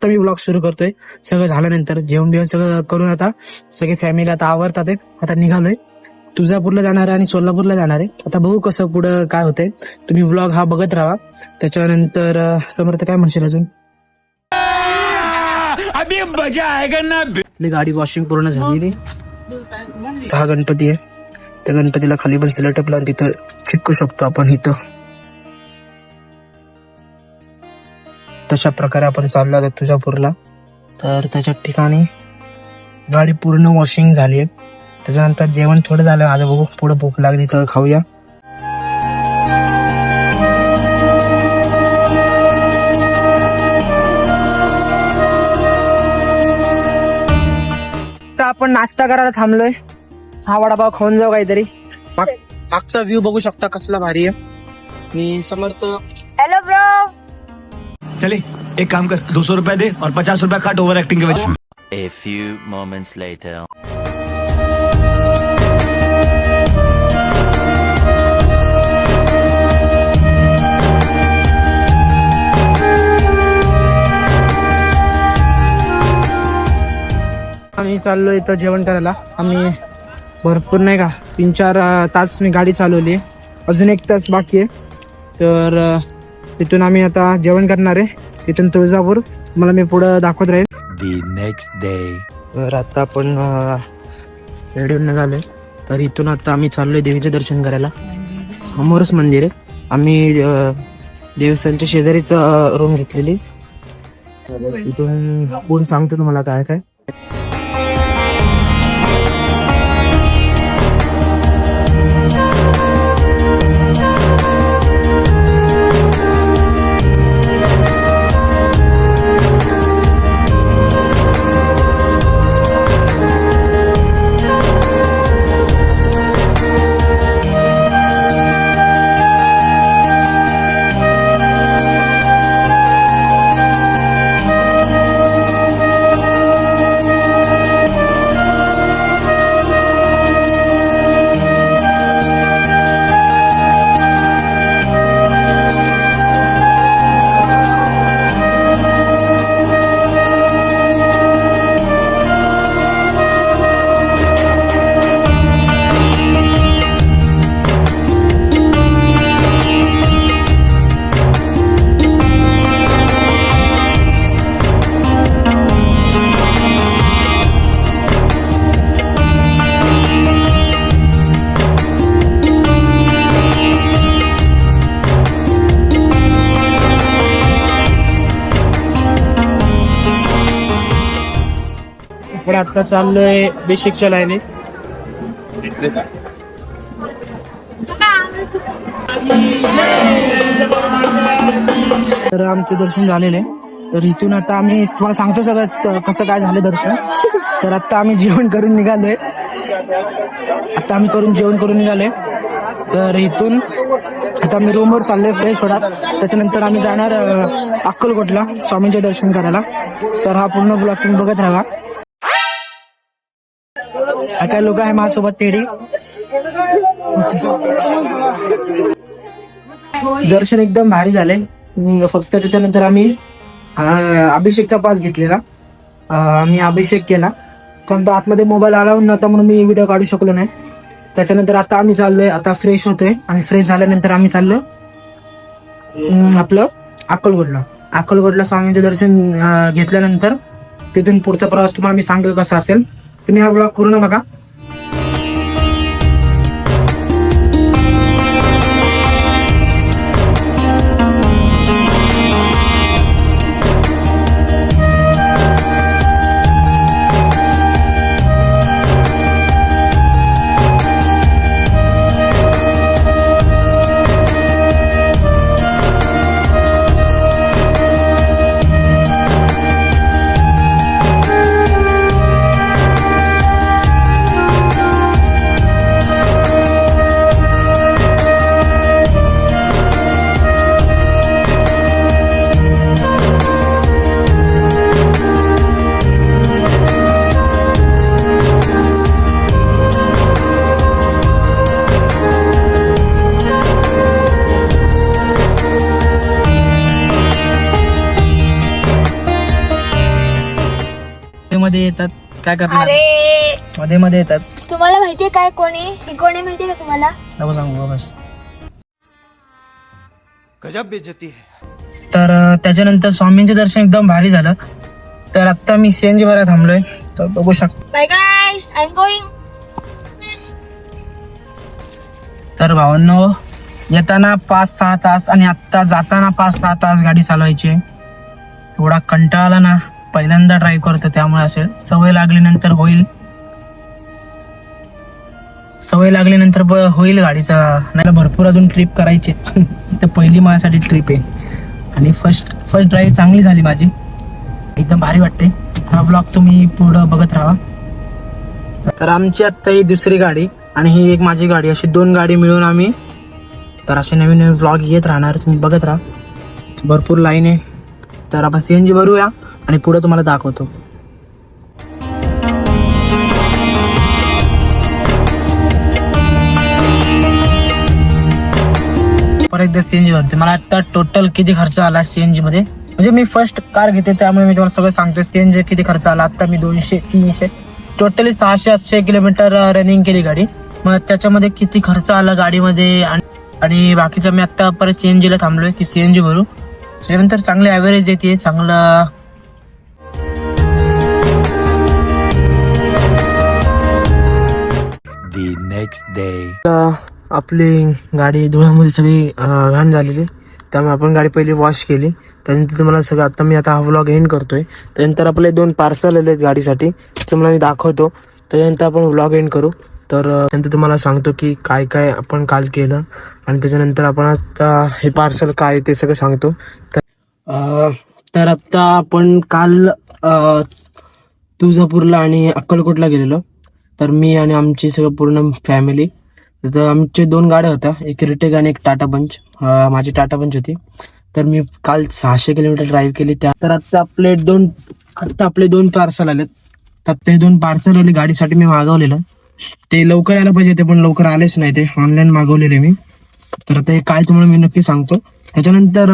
आता मी ब्लॉग सुरू करतोय. सगळं झाल्यानंतर जेवण बिवण सगळं करून आता सगळे फॅमिली आता आवरतात आहेत. आता निघालोय. तुळजापूरला जाणार आहे आणि सोलापूरला जाणार आहे. आता बघू कसं पुढं काय होतंय. तुम्ही ब्लॉग हा बघत राहा. त्याच्यानंतर समर्थ काय म्हणशील अजून? अभी मजा आएगा ना. आपली गाडी वॉशिंग पूर्ण झालेली. हा गणपती आहे. त्या गणपतीला खाली पण सिलेटप लावून तिथं चिटकू शकतो आपण इथं. तशा प्रकारे आपण चाललो आता तुळजापूरला. तर त्याच्या ठिकाणी गाडी पूर्ण वॉशिंग झाली आहे. त्याच्यानंतर जेवण थोडं झालं. आज बघू पुढे भूक लागली तर खाऊया. तर आपण नाश्ता करायला थांबलोय. हा वडापाव खाऊन जाऊ काहीतरी. मागचा व्ह्यू बघू शकता कसला भारी आहे. मी समर्थ. Hello bro. चले एक काम कर 200 रुपया दे और 50 रुपया काट ओवर एक्टिंग के वजह. A few moments later. आम्ही चाललो इथं जेवण करायला. आम्ही भरपूर नाही का 3-4 तास मी गाडी चालवली. अजून 1 तास बाकी आहे. तर तिथून आम्ही आता जेवण करणार आहे. तिथून तुळजापूर मला मी पुढं दाखवत राहील. The next day. तर आता आपण रेडी निघालोय. तर इथून आता आम्ही चाललोय देवीचे दर्शन करायला. समोरच मंदिर आहे. आम्ही देवस्थानच्या शेजारीच रूम घेतलेली. इथून कोण सांगतो तुम्हाला काय काय. आपण आता चाललोय बेसिकच्या लाईनीत. तर आमचे दर्शन झालेले. तर इथून आता आम्ही तुम्हाला सांगतो सगळं कसं काय झालं दर्शन. तर आता आम्ही जेवण करून निघालोय. जेवण करून निघालोय. तर इथून आता मी रूमवर चाललोय फ्रेश होणार. त्याच्यानंतर आम्ही जाणार अक्कलकोटला स्वामींचे दर्शन करायला. तर हा पूर्ण ब्लॉग तुम्ही बघत राहा. काय लोक आहे माझ्यासोबत तेडी. दर्शन एकदम भारी झाले. फक्त त्याच्यानंतर आम्ही अभिषेकचा पास घेतलेला. आम्ही अभिषेक केला. पण तो आतमध्ये मोबाईल अलाउड नव्हता म्हणून मी व्हिडिओ काढू शकलो नाही. त्याच्यानंतर आता आम्ही चाललोय. आता फ्रेश होतोय आणि फ्रेश झाल्यानंतर आम्ही चाललो आपलं अक्कलकोटला स्वामींचे दर्शन घेतल्यानंतर तिथून पुढचा प्रवास तुम्हाला मी सांगेल कसा असेल. तुम्ही हा ब्लॉग पूर्ण बघा. मध्ये येतात, काय करणार, अरे मध्ये मध्ये येतात. तुम्हाला माहितीये काय कोणी ही कोणी माहितीये का तुम्हाला? नको सांगू बस. गजब बेइज्जती है. तर त्याच्यानंतर स्वामींचे दर्शन एकदम भारी झालं. तर आता मी सीएनजी भरायला थांबलोय, तर बघू शकतो. Bye guys, I am going. तर भावांनो, येताना 5-6 तास आणि आता जाताना 5-6 तास गाडी चालवायची आहे. एवढा कंटाळा आला ना, पहिल्यांदा ड्राईव्ह करतो त्यामुळे असेल. सवय लागल्यानंतर होईल, सवय लागल्यानंतर होईल गाडीचा. नाही भरपूर अजून ट्रिप करायची. इथं पहिली माझ्यासाठी ट्रिप आहे आणि फर्स्ट ड्राईव्ह चांगली झाली माझी, एकदम भारी वाटते. हा व्लॉग तुम्ही पुढं बघत राहा. तर आमची आत्ता ही दुसरी गाडी आणि ही एक माझी गाडी, अशी 2 गाडी मिळून आम्ही तर असे नवीन नवीन व्लॉग येत राहणार. तुम्ही बघत राहा, भरपूर लाईन आहे. तर आपण सीएनजी भरूया आणि पुढे तुम्हाला दाखवतो. परत एकदा सीएनजी भरते. मला आता टोटल किती खर्च आला सीएनजी मध्ये, म्हणजे मी फर्स्ट कार घेते त्यामुळे मी तुम्हाला सगळं सांगतोय. सीएनजी किती खर्च आला. आता मी 200-300 टोटली 600-800 किलोमीटर रनिंग केली गाडी. मग त्याच्यामध्ये किती खर्च आला गाडीमध्ये आणि बाकीचं मी आता परत सीएनजीला थांबलोय, ती सीएनजी भरू. त्याच्यानंतर चांगले ॲव्हरेज येते, चांगलं. The next day. आपली गाडी धुळ्यामध्ये सगळी घाण झालेली, त्यामुळे आपण गाडी पहिली वॉश केली. त्यानंतर तुम्हाला सगळं आता मी हा व्लॉग एंड करतोय. त्यानंतर आपले 2 पार्सल आले आहेत गाडीसाठी, तुम्हाला मी दाखवतो. त्याच्यानंतर आपण व्लॉग एंड करू. तर नंतर तुम्हाला सांगतो की काय काय आपण काल केलं आणि त्याच्यानंतर आपण आता हे पार्सल काय ते सगळं सांगतो. तर आता आपण काल तुळजापूरला आणि अक्कलकोटला गेलेलो. तर मी आणि आमची सगळं पूर्ण फॅमिली. तर आमचे 2 गाड्या होत्या, एक रिटेक आणि एक टाटा पंच. माझी टाटा पंच होती. तर मी काल 600 किलोमीटर ड्राईव्ह केली त्या. तर आता आपले 2 पार्सल आलेत. तर ते 2 पार्सल आले गाडीसाठी मी मागवलेलं. ते लवकर यायला पाहिजे, ते पण लवकर आलेच नाही, ते ऑनलाईन मागवलेले मी. तर ते काय तुम्हाला मी नक्की सांगतो. त्याच्यानंतर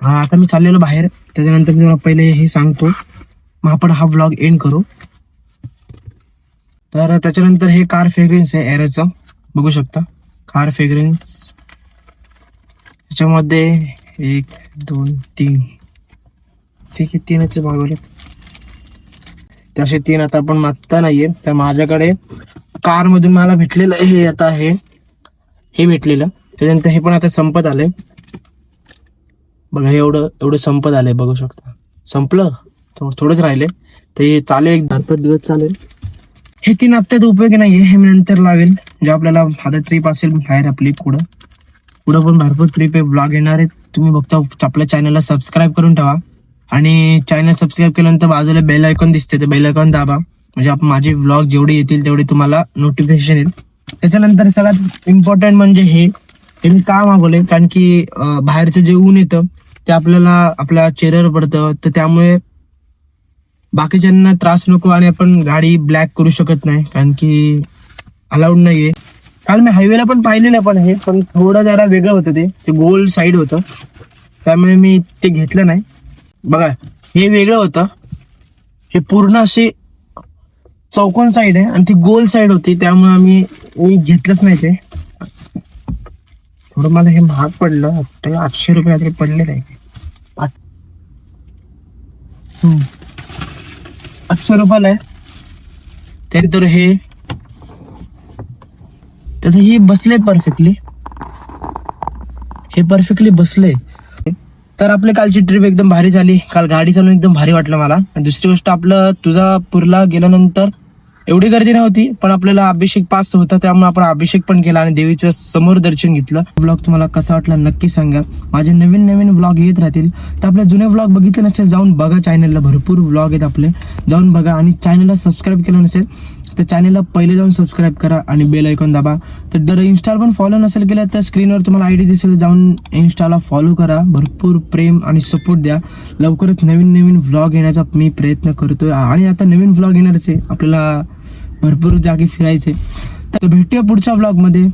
आता मी चाललेलो बाहेर, त्याच्यानंतर मी तुम्हाला पहिले हे सांगतो, मग आपण हा व्लॉग एंड करू. तर त्याच्यानंतर हे कार फ्रेग्रन्स आहे एरोचा, बघू शकता कार फ्रेग्रन्स. त्याच्यामध्ये 1 2 3 ठीक आहे, 3च मागवले. तसे 3 आता आपण मागता नाहीये. तर माझ्याकडे कार मधून मला भेटलेलं हे आता हे भेटलेलं. त्याच्यानंतर हे पण आता संपत आलंय बघा, हे एवढं संपत आलंय, बघू शकता. संपलं, थोडंच राहिले. ते चालेल, एक 4-5 दिवस चालेल. हे 3 आत्ताच उपयोगी नाहीये, हे मी नंतर लावेल. जे आपल्याला आता ट्रिप असेल बाहेर आपली, पुढं पण भरपूर ट्रिप आहे, ब्लॉग येणार आहेत. तुम्ही बघता, आपल्या चॅनलला सबस्क्राईब करून ठेवा आणि चॅनल सबस्क्राईब केल्यानंतर बाजूला बेल आयकॉन दिसते, ते बेल आयकॉन दाबा, म्हणजे आपण माझे व्लॉग जेवढे येतील तेवढे तुम्हाला नोटिफिकेशन येईल. त्याच्यानंतर सगळ्यात इम्पॉर्टंट म्हणजे हे मी का मागवले, कारण की बाहेरचं जे ऊन येतं ते आपल्याला आपल्या चेहऱ्यावर पडतं. तर त्यामुळे बाकीच्यांना त्रास नको आणि आपण गाडी ब्लॅक करू शकत नाही, कारण की अलाउड नाहीये. काल मी हायवेला पण पाहिलेलं पण थोडं जरा वेगळं होतं, ते गोल साईड होतं, त्यामुळे मी ते घेतलं नाही. बघा, हे वेगळं होतं, हे पूर्ण असे चौकोन साईड आहे आणि ती गोल साईड होती, त्यामुळे मी घेतलंच नाही. ते थोडं मला हे महाग पडलं, 800 रुपये तरी पडले नाही. 800 रुपयाला आहे. त्यानंतर हे त्याचं हे बसले परफेक्टली, हे परफेक्टली बसले. तर आपली कालची ट्रिप एकदम भारी झाली. काल गाडी चालवून एकदम भारी वाटलं मला. दुसरी गोष्ट, आपलं तुळजापूरला गेल्यानंतर एवढी गर्दी नव्हती, पण आपल्याला अभिषेक पास होता, त्यामुळे आपण अभिषेक पण केला आणि देवीचं समोर दर्शन घेतलं. ब्लॉग तुम्हाला कसा वाटला नक्की सांगा. माझे नवीन नवीन व्लॉग येत राहतील. तर आपले जुने व्लॉग बघितले नसेल, जाऊन बघा, चॅनलला भरपूर व्लॉग आहेत आपले, जाऊन बघा. आणि चॅनलला सबस्क्राईब केलं नसेल तर चॅनलला पहिले जाऊन सबस्क्राईब करा आणि बेल आयकॉन दाबा. तर जर इन्स्टाला पण फॉलो नसेल केलं तर स्क्रीनवर तुम्हाला आयडी दिसेल, जाऊन इन्स्टाला फॉलो करा. भरपूर प्रेम आणि सपोर्ट द्या. लवकरच नवीन नवीन व्लॉग येण्याचा मी प्रयत्न करतोय आणि आता नवीन व्लॉग येणारच आहे, आपल्याला भरपूर जागी फिरायचे. तर भेटूया पुढच्या व्लॉग मध्ये.